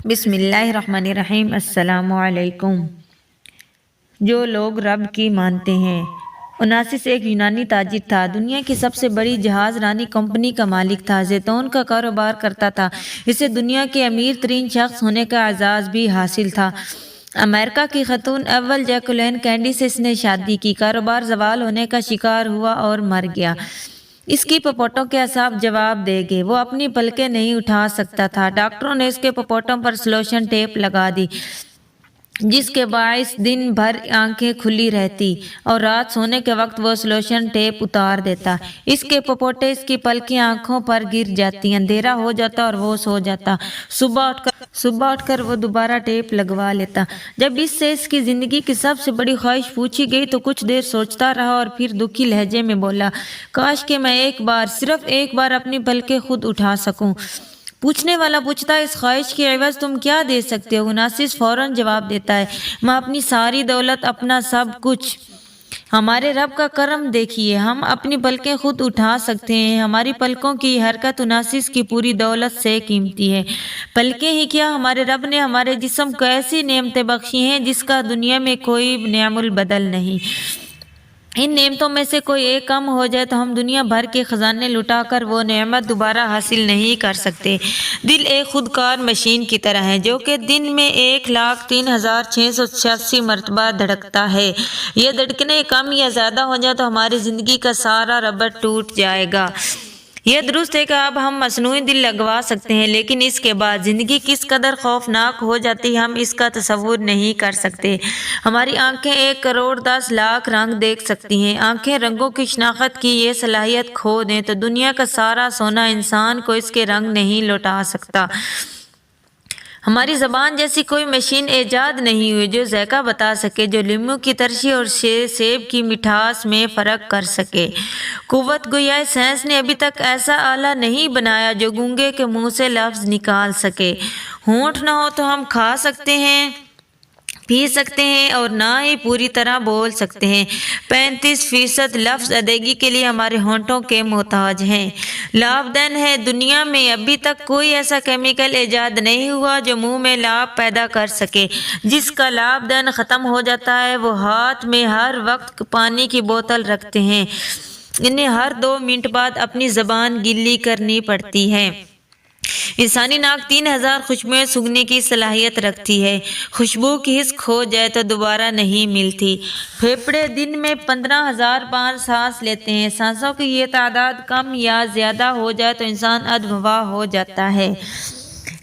بسم اللہ الرحمن الرحیم۔ السلام علیکم۔ جو لوگ رب کی مانتے ہیں۔ اوناسس ایک یونانی تاجر تھا، دنیا کی سب سے بڑی جہاز رانی کمپنی کا مالک تھا، زیتون کا کاروبار کرتا تھا، اسے دنیا کے امیر ترین شخص ہونے کا اعزاز بھی حاصل تھا۔ امریکہ کی خاتون اول جیکولین کینڈی سے اس نے شادی کی، کاروبار زوال ہونے کا شکار ہوا اور مر گیا۔ اس کی پپوٹوں کے اعصاب جواب دے گئے، وہ اپنی پلکیں نہیں اٹھا سکتا تھا۔ ڈاکٹروں نے اس کے پپوٹوں پر سلوشن ٹیپ لگا دی، جس کے باعث دن بھر آنکھیں کھلی رہتی اور رات سونے کے وقت وہ سلوشن ٹیپ اتار دیتا۔ اس کے پپوٹے، اس کی پلکیں آنکھوں پر گر جاتی، اندھیرا ہو جاتا اور وہ سو جاتا۔ صبح اٹھ کر وہ دوبارہ ٹیپ لگوا لیتا۔ جب اس سے اس کی زندگی کی سب سے بڑی خواہش پوچھی گئی تو کچھ دیر سوچتا رہا اور پھر دکھی لہجے میں بولا، کاش کہ میں صرف ایک بار اپنی پلکیں خود اٹھا سکوں۔ پوچھنے والا پوچھتا، اس خواہش کے عوض تم کیا دے سکتے ہو؟ اوناسس فوراً جواب دیتا ہے، میں اپنی ساری دولت، اپنا سب کچھ۔ ہمارے رب کا کرم دیکھیے، ہم اپنی پلکیں خود اٹھا سکتے ہیں۔ ہماری پلکوں کی حرکت اوناسس کی پوری دولت سے قیمتی ہے۔ پلکیں ہی کیا، ہمارے رب نے ہمارے جسم کو ایسی نعمتیں بخشی ہیں جس کا دنیا میں کوئی نعم البدل نہیں۔ ان نعمتوں میں سے کوئی ایک کم ہو جائے تو ہم دنیا بھر کے خزانے لٹا کر وہ نعمت دوبارہ حاصل نہیں کر سکتے۔ دل ایک خودکار مشین کی طرح ہے جو کہ دن میں 1,03,686 مرتبہ دھڑکتا ہے۔ یہ دھڑکنیں کم یا زیادہ ہو جائے تو ہماری زندگی کا سارا ربڑ ٹوٹ جائے گا۔ یہ درست ہے کہ اب ہم مصنوعی دل لگوا سکتے ہیں، لیکن اس کے بعد زندگی کس قدر خوفناک ہو جاتی ہے ہم اس کا تصور نہیں کر سکتے۔ ہماری آنکھیں 1,10,00,000 رنگ دیکھ سکتی ہیں۔ آنکھیں رنگوں کی شناخت کی یہ صلاحیت کھو دیں تو دنیا کا سارا سونا انسان کو اس کے رنگ نہیں لوٹا سکتا۔ ہماری زبان جیسی کوئی مشین ایجاد نہیں ہوئی جو ذائقہ بتا سکے، جو لیموں کی ترشی اور سیب کی مٹھاس میں فرق کر سکے۔ قوت گویائے سائنس نے ابھی تک ایسا آلہ نہیں بنایا جو گونگے کے منہ سے لفظ نکال سکے۔ ہونٹ نہ ہو تو ہم کھا سکتے ہیں، پی سکتے ہیں اور نہ ہی پوری طرح بول سکتے ہیں۔ 35% لفظ ادائیگی کے لیے ہمارے ہونٹوں کے محتاج ہیں۔ لعاب دہن ہے، دنیا میں ابھی تک کوئی ایسا کیمیکل ایجاد نہیں ہوا جو منہ میں لعاب پیدا کر سکے۔ جس کا لعاب دہن ختم ہو جاتا ہے وہ ہاتھ میں ہر وقت پانی کی بوتل رکھتے ہیں، انہیں ہر 2 منٹ بعد اپنی زبان گیلی کرنی پڑتی ہے۔ انسانی ناک 3,000 خوشبوئیں سونگھنے کی صلاحیت رکھتی ہے، خوشبو کی حس کھو جائے تو دوبارہ نہیں ملتی۔ پھیپھڑے دن میں 15,000 بار سانس لیتے ہیں، سانسوں کی یہ تعداد کم یا زیادہ ہو جائے تو انسان ادھموا ہو جاتا ہے۔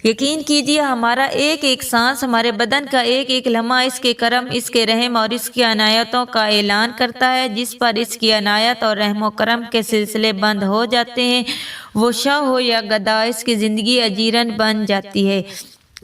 یقین کیجیے ہمارا ایک ایک سانس، ہمارے بدن کا ایک ایک لمحہ اس کے کرم، اس کے رحم اور اس کی عنایتوں کا اعلان کرتا ہے۔ جس پر اس کی عنایت اور رحم و کرم کے سلسلے بند ہو جاتے ہیں، وہ شاہ ہو یا گدھا، اس کی زندگی اجیرن بن جاتی ہے،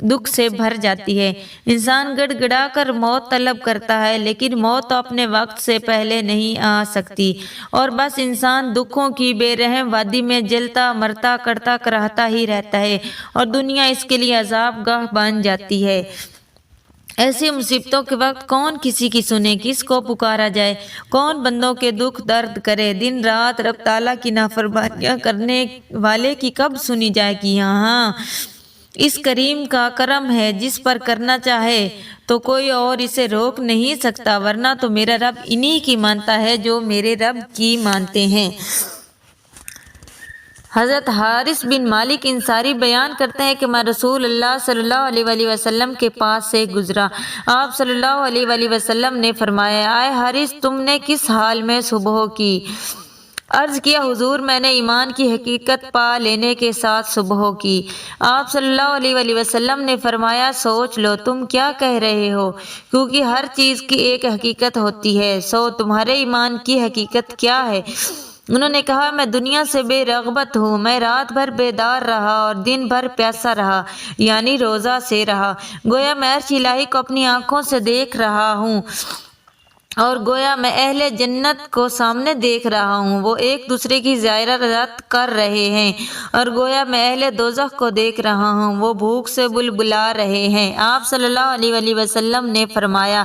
دکھ سے بھر جاتی ہے۔ انسان گڑ گڑا کر موت طلب کرتا ہے، لیکن موت تو اپنے وقت سے پہلے نہیں آ سکتی، اور بس انسان دکھوں کی بے رحم وادی میں جلتا مرتا کڑتا کراہتا ہی رہتا ہے، اور دنیا اس کے لیے عذاب گاہ بن جاتی ہے۔ ایسی مصیبتوں کے وقت کون کسی کی سنے، کس کو پکارا جائے، کون بندوں کے دکھ درد کرے؟ دن رات رب تعالیٰ کی نافرمانیاں کرنے والے کی کب سنی جائے گی؟ ہاں، اس کریم کا کرم ہے، جس پر کرنا چاہے تو کوئی اور اسے روک نہیں سکتا، ورنہ تو میرا رب انہی کی مانتا ہے جو میرے رب کی مانتے ہیں۔ حضرت حارث بن مالک انصاری بیان کرتے ہیں کہ میں رسول اللہ صلی اللہ علیہ وآلہ وسلم کے پاس سے گزرا۔ آپ صلی اللہ علیہ وآلہ وسلم نے فرمایا، اے حارث، تم نے کس حال میں صبح کی؟ عرض کیا، حضور، میں نے ایمان کی حقیقت پا لینے کے ساتھ صبح کی۔ آپ صلی اللہ علیہ وآلہ وسلم نے فرمایا، سوچ لو تم کیا کہہ رہے ہو، کیونکہ ہر چیز کی ایک حقیقت ہوتی ہے، سو تمہارے ایمان کی حقیقت کیا ہے؟ انہوں نے کہا، میں دنیا سے بے رغبت ہوں، میں رات بھر بیدار رہا اور دن بھر پیاسا رہا، یعنی روزہ سے رہا، گویا میں عرش الہی کو اپنی آنکھوں سے دیکھ رہا ہوں، اور گویا میں اہل جنت کو سامنے دیکھ رہا ہوں، وہ ایک دوسرے کی زیارت کر رہے ہیں، اور گویا میں اہل دوزخ کو دیکھ رہا ہوں، وہ بھوک سے بلبلا رہے ہیں۔ آپ صلی اللہ علیہ وآلہ وسلم نے فرمایا،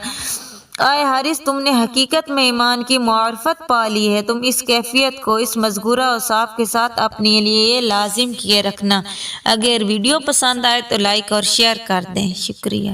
آئے حارث، تم نے حقیقت میں ایمان کی معرفت پا لی ہے۔ تم اس کیفیت کو اس مذکورہ اوصاف کے ساتھ اپنے لیے لازم کیے رکھنا۔ اگر ویڈیو پسند آئے تو لائک اور شیئر کر دیں۔ شکریہ۔